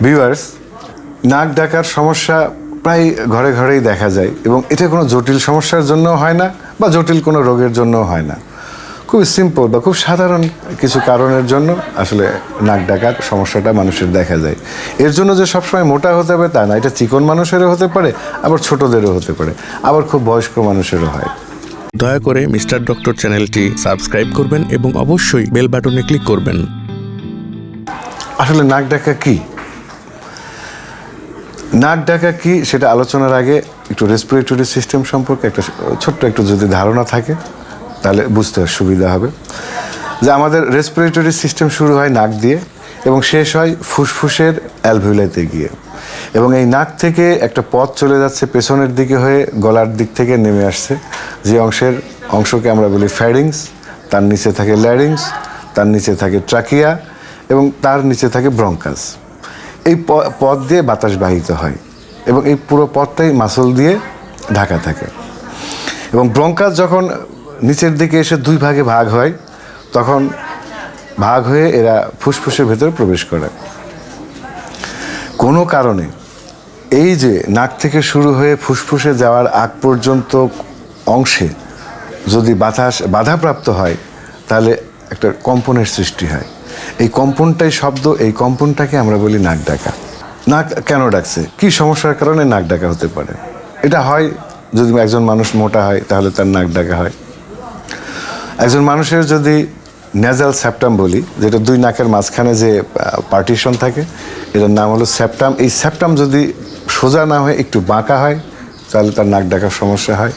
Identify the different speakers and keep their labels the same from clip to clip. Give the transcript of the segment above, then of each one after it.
Speaker 1: Viewers, নাক ডাকার সমস্যা প্রায় ঘরে ঘরেই দেখা যায় এবং এটা কোনো জটিল সমস্যার জন্য হয় না বা জটিল কোনো রোগের জন্য হয় না। খুব সিম্পল বা খুব সাধারণ কিছু কারণের জন্য আসলে নাক ডাকার সমস্যাটা মানুষের দেখা যায়। এর জন্য যে সবসময় মোটা হতে হবে তা না, এটা চিকন মানুষেরও হতে পারে, আবার ছোটদেরও হতে পারে, আবার খুব বয়স্ক মানুষেরও হয়।
Speaker 2: দয়া করে মিস্টার ডক্টর চ্যানেলটি সাবস্ক্রাইব করবেন এবং অবশ্যই বেল বাটনে ক্লিক করবেন।
Speaker 1: আসলে নাক ডাকা কি? নাক ডাকা কি সেটা আলোচনার আগে একটু রেসপিরেটরি সিস্টেম সম্পর্কে একটা ছোট্ট একটু যদি ধারণা থাকে তাহলে বুঝতে সুবিধা হবে। যে আমাদের রেসপিরেটরি সিস্টেম শুরু হয় নাক দিয়ে এবং শেষ হয় ফুসফুসের অ্যালভিউলাতে গিয়ে, এবং এই নাক থেকে একটা পথ চলে যাচ্ছে পেছনের দিকে হয়ে গলার দিক থেকে নেমে আসছে, যে অংশকে আমরা বলি ফ্যারিংস, তার নিচে থাকে ল্যারিংস, তার নিচে থাকে ট্রাকিয়া এবং তার নিচে থাকে ব্রঙ্কাস। এই পথ দিয়ে বাতাস বাহিত হয় এবং এই পুরো পথটাই মাসল দিয়ে ঢাকা থাকে। এবং ব্রঙ্কাস যখন নিচের দিকে এসে দুই ভাগে ভাগ হয়, তখন ভাগ হয়ে এরা ফুসফুসের ভেতরে প্রবেশ করে। কোনো কারণে এই যে নাক থেকে শুরু হয়ে ফুসফুসে যাওয়ার আগ পর্যন্ত অংশে যদি বাধাপ্রাপ্ত হয় তাহলে একটা কম্পনের সৃষ্টি হয়। এই কম্পনটাই শব্দ, এই কম্পনটাকে আমরা বলি নাক ডাকা। নাক কেন ডাকছে, কি সমস্যার কারণে নাক ডাকা হতে পারে? এটা হয় যদি একজন মানুষ মোটা হয় তাহলে তার নাক ডাকা হয়। একজন মানুষের যদি নেজাল সেপ্টাম বলি, যেটা দুই নাকের মাঝখানে যে পার্টিশন থাকে, এটার নাম হলো সেপ্টাম। এই সেপ্টাম যদি সোজা না হয়ে একটু বাঁকা হয় তাহলে তার নাক ডাকার সমস্যা হয়।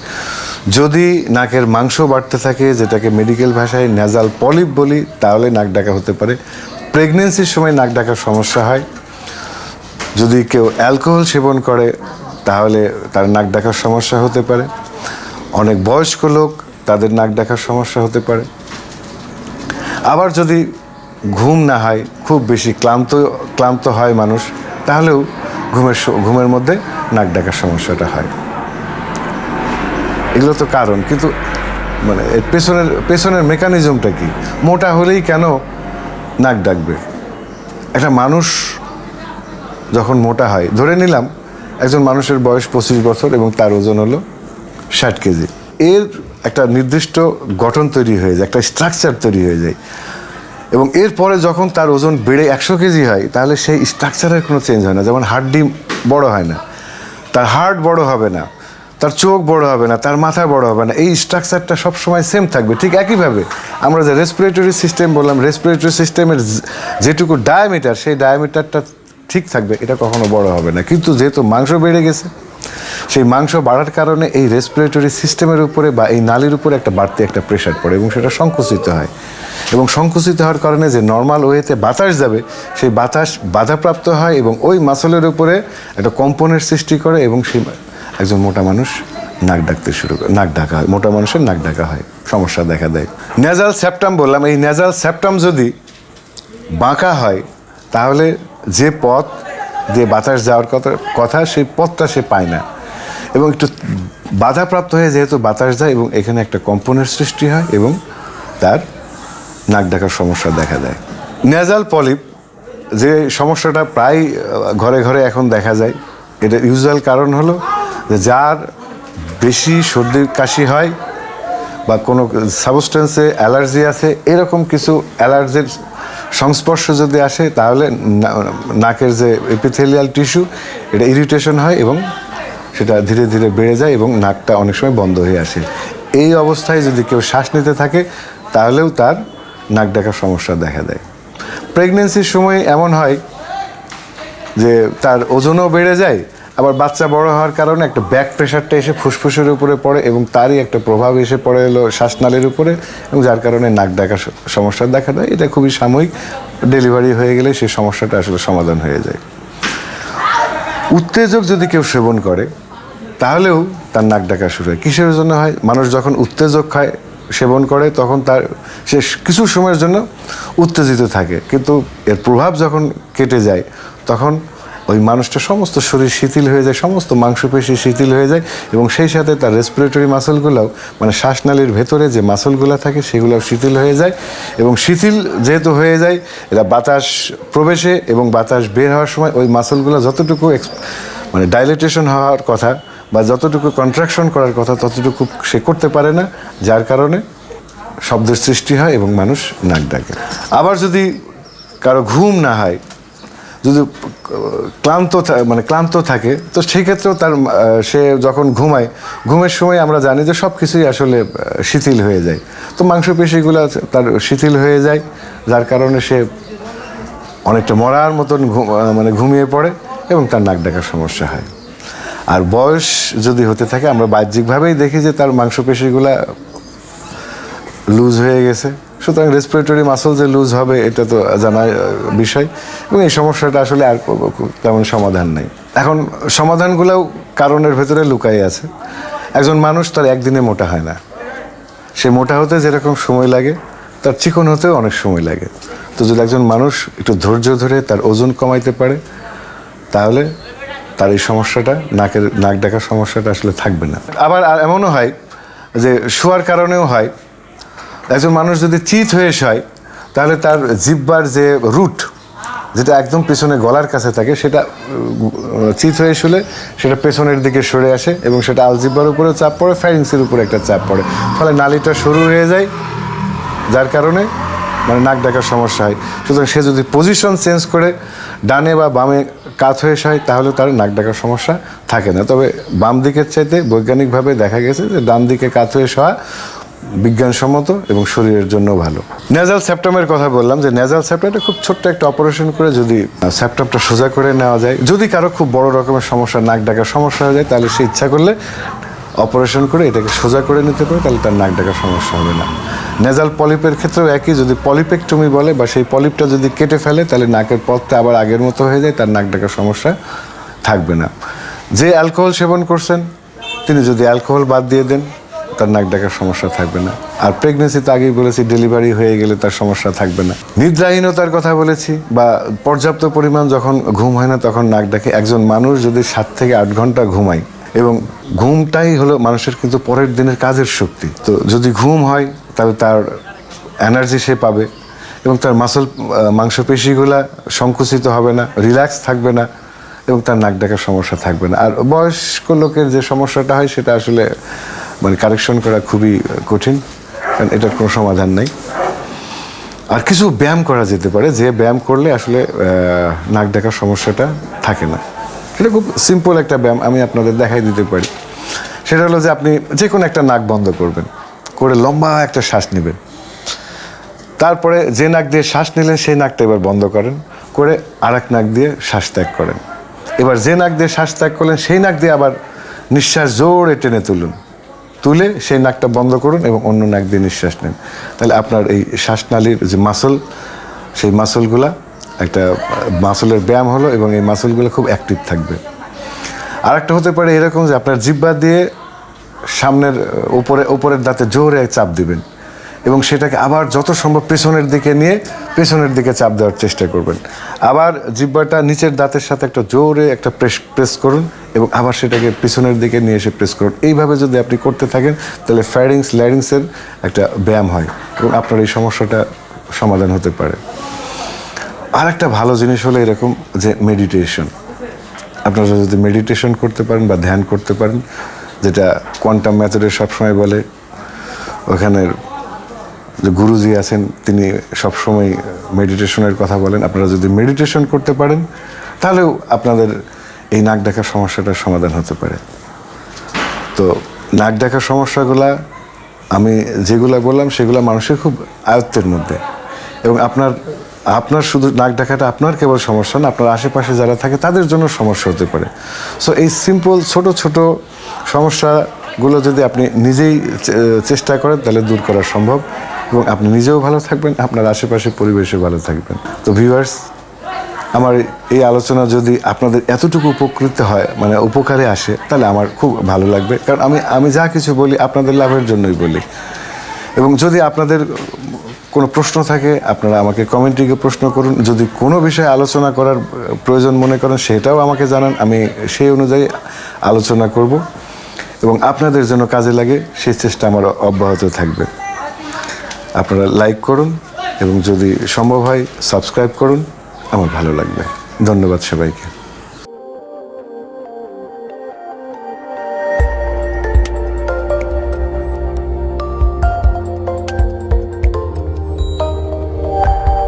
Speaker 1: যদি নাকের মাংস বাড়তে থাকে, যেটাকে মেডিকেল ভাষায় নেজাল পলিপ বলি, তাহলে নাক ডাকা হতে পারে। প্রেগনেন্সির সময় নাক ডাকার সমস্যা হয়। যদি কেউ অ্যালকোহল সেবন করে তাহলে তার নাক ডাকার সমস্যা হতে পারে। অনেক বয়স্ক লোক, তাদের নাক ডাকার সমস্যা হতে পারে। আবার যদি ঘুম না হয়, খুব বেশি ক্লান্ত হয় মানুষ, তাহলেও ঘুমের মধ্যে নাক ডাকার সমস্যাটা হয়। এগুলো তো কারণ, কিন্তু মানে এর পেছনের মেকানিজমটা কি? মোটা হলেই কেন নাক ডাকবে? একটা মানুষ যখন মোটা হয়, ধরে নিলাম একজন মানুষের বয়স 25 বছর এবং তার ওজন হলো 60 কেজি। এর একটা নির্দিষ্ট গঠন তৈরি হয়ে যায়, একটা স্ট্রাকচার তৈরি হয়ে যায়, এবং এরপরে যখন তার ওজন বেড়ে 100 কেজি হয় তাহলে সেই স্ট্রাকচারের কোনো চেঞ্জ হয় না। যেমন হাড্ডি বড় হয় না, তার হার্ট বড় হবে না, তার চোখ বড় হবে না, তার মাথা বড় হবে না, এই স্ট্রাকচারটা সবসময় সেম থাকবে। ঠিক একইভাবে আমরা যে রেসপিরেটরি সিস্টেম বললাম, রেসপিরেটরি সিস্টেমের যেটুকু ডায়ামিটার, সেই ডায়ামিটারটা ঠিক থাকবে, এটা কখনো বড় হবে না। কিন্তু যেহেতু মাংস বেড়ে গেছে, সেই মাংস বাড়ার কারণে এই রেসপিরেটরি সিস্টেমের উপরে বা এই নালীর উপরে একটা বাড়তি একটা প্রেশার পড়ে এবং সেটা সংকুচিত হয়, এবং সংকুচিত হওয়ার কারণে যে নর্মাল ওয়েতে বাতাস যাবে, সেই বাতাস বাধাপ্রাপ্ত হয় এবং ওই মাসলের উপরে একটা কম্পনের সৃষ্টি করে, এবং সেই একজন মোটা মানুষ নাক ডাকতে শুরু করে, নাক ডাকা হয়, মোটা মানুষের নাক ডাকা হয়, সমস্যা দেখা দেয়। নেজাল সেপ্টাম বললাম, এই নেজাল সেপ্টাম যদি বাঁকা হয় তাহলে যে পথ দিয়ে বাতাস যাওয়ার কথা সেই পথটা সে পায় না, এবং একটু বাধাপ্রাপ্ত হয়ে যেহেতু বাতাস যায় এবং এখানে একটা কম্পনের সৃষ্টি হয় এবং তার নাক ডাকার সমস্যা দেখা দেয়। নেজাল পলিপ যে সমস্যাটা প্রায় ঘরে ঘরে এখন দেখা যায়, এটা ইউজুয়াল কারণ হলো যে যার বেশি সর্দি কাশি হয় বা কোনো সাবস্টেন্সে অ্যালার্জি আছে, এরকম কিছু অ্যালার্জির সংস্পর্শ যদি আসে তাহলে নাকের যে এপিথেলিয়াল টিস্যু, এটা ইরিটেশন হয় এবং সেটা ধীরে ধীরে বেড়ে যায় এবং নাকটা অনেক সময় বন্ধ হয়ে আসে। এই অবস্থায় যদি কেউ শ্বাস নিতে থাকে তাহলেও তার নাক ডাকার সমস্যা দেখা দেয়। প্রেগনেন্সির সময় এমন হয় যে তার ওজনও বেড়ে যায়, আবার বাচ্চা বড় হওয়ার কারণে একটা ব্যাক প্রেশারটা এসে ফুসফুসের উপরে পড়ে এবং তারই একটা প্রভাব এসে পড়ে এলো শ্বাসনালীর উপরে, এবং যার কারণে নাক ডাকার সমস্যা দেখা দেয়। এটা খুবই সাময়িক, ডেলিভারি হয়ে গেলে সেই সমস্যাটা আসলে সমাধান হয়ে যায়। উত্তেজক যদি কেউ সেবন করে তাহলেও তার নাক ডাকা শুরু হয়। কিসের জন্য হয়? মানুষ যখন উত্তেজক সেবন করে তখন সে কিছু সময়ের জন্য উত্তেজিত থাকে, কিন্তু এর প্রভাব যখন কেটে যায় তখন ওই মানুষটা সমস্ত শরীর শিথিল হয়ে যায়, সমস্ত মাংসপেশি শিথিল হয়ে যায় এবং সেই সাথে তার রেসপিরেটরি মাসলগুলোও মানে শ্বাসনালীর ভেতরে যে মাসলগুলো থাকে সেগুলোও শিথিল হয়ে যায় এবং শিথিল যেহেতু হয়ে যায় এরা বাতাস প্রবেশে এবং বাতাস বের হওয়ার সময় ওই মাসলগুলো যতটুকু মানে ডাইলেটেশন হওয়ার কথা বা যতটুকু কন্ট্রাকশন করার কথা ততটুকু সে করতে পারে না, যার কারণে শব্দের সৃষ্টি হয় এবং মানুষ নাক ডাকে। আবার যদি কারো ঘুম না হয়, যদি ক্লান্ত থাকে, তো সেক্ষেত্রেও তার সে যখন ঘুমায়, ঘুমের সময় আমরা জানি যে সব কিছুই আসলে শিথিল হয়ে যায়, তো মাংসপেশিগুলো তার শিথিল হয়ে যায়, যার কারণে সে অনেকটা মরার মতন ঘুমিয়ে পড়ে এবং তার নাক ডাকার সমস্যা হয়। আর বয়স যদি হতে থাকে আমরা বাহ্যিকভাবেই দেখি যে তার মাংসপেশিগুলা লুজ হয়ে গেছে, সুতরাং রেসপিরেটরি মাসল যে লুজ হবে এটা তো জানার বিষয় এবং এই সমস্যাটা আসলে আর তেমন সমাধান নেই। এখন সমাধানগুলোও কারণের ভেতরে লুকাই আছে। একজন মানুষ তার একদিনে মোটা হয় না, সে মোটা হতে যেরকম সময় লাগে তার চিকন হতেও অনেক সময় লাগে। তো যদি একজন মানুষ একটু ধৈর্য ধরে তার ওজন কমাইতে পারে তাহলে তার এই সমস্যাটা নাক ডাকার সমস্যাটা আসলে থাকবে না। আবার এমনও হয় যে শোয়ার কারণেও হয়, একজন মানুষ যদি চিত হয়ে শোয় তাহলে তার জিহ্বার যে রুট যেটা একদম পেছনে গলার কাছে থাকে সেটা চিত হয়ে শুলে সেটা পেছনের দিকে সরে আসে এবং সেটা আলজিহ্বার উপরেও চাপ পড়ে, ফ্যারিংসের উপরে একটা চাপ পড়ে, ফলে নালীটা সরু হয়ে যায়, যার কারণে নাক ডাকার সমস্যা হয়। সুতরাং সে যদি পজিশন চেঞ্জ করে ডানে বা বামে কাত হয়ে শোয় তাহলে তার নাক ডাকার সমস্যা থাকে না। তবে বাম দিকের চাইতে বৈজ্ঞানিকভাবে দেখা গেছে যে ডান দিকে কাত হয়ে শোয়া বিজ্ঞানসম্মত এবং শরীরের জন্য ভালো। নেজাল সেপ্টামের কথা বললাম যে নেজাল সেপ্টামটা খুব ছোট্ট একটা অপারেশন করে যদি সেপ্টামটা সোজা করে নেওয়া যায়, যদি কারো খুব বড় রকমের সমস্যা নাক ডাকার সমস্যা হয়ে যায় তাহলে সে ইচ্ছা করলে অপারেশন করে এটাকে সোজা করে নিতে পারে, তাহলে তার নাক ডাকার সমস্যা হবে না। নেজাল পলিপের ক্ষেত্রেও একই, যদি পলিপেক্টমি বলে বা সেই পলিপটা যদি কেটে ফেলে তাহলে নাকের পথটা আবার আগের মতো হয়ে যায়, তার নাক ডাকার সমস্যা থাকবে না। যে অ্যালকোহল সেবন করছেন তিনি যদি অ্যালকোহল বাদ দিয়ে দেন তার নাক ডাকার সমস্যা থাকবে না। আর প্রেগনেন্সিতে আগেই বলেছি ডেলিভারি হয়ে গেলে তার সমস্যা থাকবে না। নিদ্রাহীনতার কথা বলেছি বা পর্যাপ্ত পরিমাণ যখন ঘুম হয় না তখন নাক ডাকে। একজন মানুষ যদি 7 থেকে 8 ঘন্টা ঘুমায় এবং ঘুমটাই হলো মানুষের কিন্তু পরের দিনের কাজের শক্তি, তো যদি ঘুম হয় তাহলে তার এনার্জি সে পাবে এবং তার মাংসপেশিগুলা সংকুচিত হবে না, রিল্যাক্স থাকবে না এবং তার নাক ডাকার সমস্যা থাকবে না। আর বয়স্ক লোকের যে সমস্যাটা হয় সেটা আসলে কারেকশন করা খুবই কঠিন, কারণ এটার কোনো সমাধান নেই। আর কিছু ব্যায়াম করা যেতে পারে, যে ব্যায়াম করলে আসলে নাক ডাকার সমস্যাটা থাকে না। এটা খুব সিম্পল একটা ব্যায়াম, আমি আপনাদের দেখাই দিতে পারি। সেটা হলো যে আপনি যে কোনো একটা নাক বন্ধ করবেন, করে লম্বা একটা শ্বাস নেবেন, তারপরে যে নাক দিয়ে শ্বাস নিলেন সেই নাকটা এবার বন্ধ করেন, করে আরেক নাক দিয়ে শ্বাস ত্যাগ করেন। এবার যে নাক দিয়ে শ্বাস ত্যাগ করলেন সেই নাক দিয়ে আবার নিঃশ্বাস জোরে টেনে তুলে সেই নাকটা বন্ধ করুন এবং অন্য নাক দিয়ে নিঃশ্বাস নেন। তাহলে আপনার এই শ্বাসনালীর যে মাসল সেই মাসলগুলা একটা মাসলের ব্যায়াম হলো এবং এই মাসলগুলো খুব অ্যাক্টিভ থাকবে। আরেকটা হতে পারে এরকম যে আপনার জিহ্বা দিয়ে সামনের উপরের দাঁতে জোরে চাপ দিবেন এবং সেটাকে আবার যত সম্ভব পেছনের দিকে নিয়ে পেছনের দিকে চাপ দেওয়ার চেষ্টা করবেন। আবার জিহ্বাটা নিচের দাঁতের সাথে একটা জোরে একটা প্রেস করুন এবং আবার সেটাকে পিছনের দিকে নিয়ে এসে প্রেস করুন। এইভাবে যদি আপনি করতে থাকেন তাহলে ফ্যারিংস ল্যারিংসের একটা ব্যায়াম হয় এবং আপনার এই সমস্যাটা সমাধান হতে পারে। আর একটা ভালো জিনিস হলো এরকম যে মেডিটেশন। আপনারা যদি মেডিটেশন করতে পারেন বা ধ্যান করতে পারেন, যেটা কোয়ান্টাম মেথডে সবসময় বলে, ওখানের যে গুরুজি আছেন তিনি সবসময় মেডিটেশনের কথা বলেন। আপনারা যদি মেডিটেশন করতে পারেন তাহলেও আপনাদের এই নাক ডাকার সমস্যাটার সমাধান হতে পারে। তো নাক ডাকার সমস্যাগুলা আমি যেগুলো বললাম সেগুলো মানুষের খুব আয়ত্তের মধ্যে এবং আপনার শুধু নাক ডাকাটা আপনার কেবল সমস্যা না, আপনার আশেপাশে যারা থাকে তাদের জন্য সমস্যা হতে পারে। সো এই সিম্পল ছোট ছোট সমস্যাগুলো যদি আপনি নিজেই চেষ্টা করেন তাহলে দূর করা সম্ভব এবং আপনি নিজেও ভালো থাকবেন, আপনার আশেপাশে পরিবেশে ভালো থাকবেন। তো ভিউয়ার্স, আমার এই আলোচনা যদি আপনাদের এতটুকু উপকৃত হয় উপকারে আসে তাহলে আমার খুব ভালো লাগবে, কারণ আমি যা কিছু বলি আপনাদের লাভের জন্যই বলি। এবং যদি আপনাদের কোনো প্রশ্ন থাকে আপনারা আমাকে কমেন্টে প্রশ্ন করুন। যদি কোনো বিষয়ে আলোচনা করার প্রয়োজন মনে করেন সেটাও আমাকে জানান, আমি সেই অনুযায়ী আলোচনা করব এবং আপনাদের জন্য কাজে লাগে সেই চেষ্টা আমার অব্যাহত থাকবে। আপনারা লাইক করুন এবং যদি সম্ভব হয় সাবস্ক্রাইব করুন, আমার ভালো লাগবে। ধন্যবাদ সবাইকে।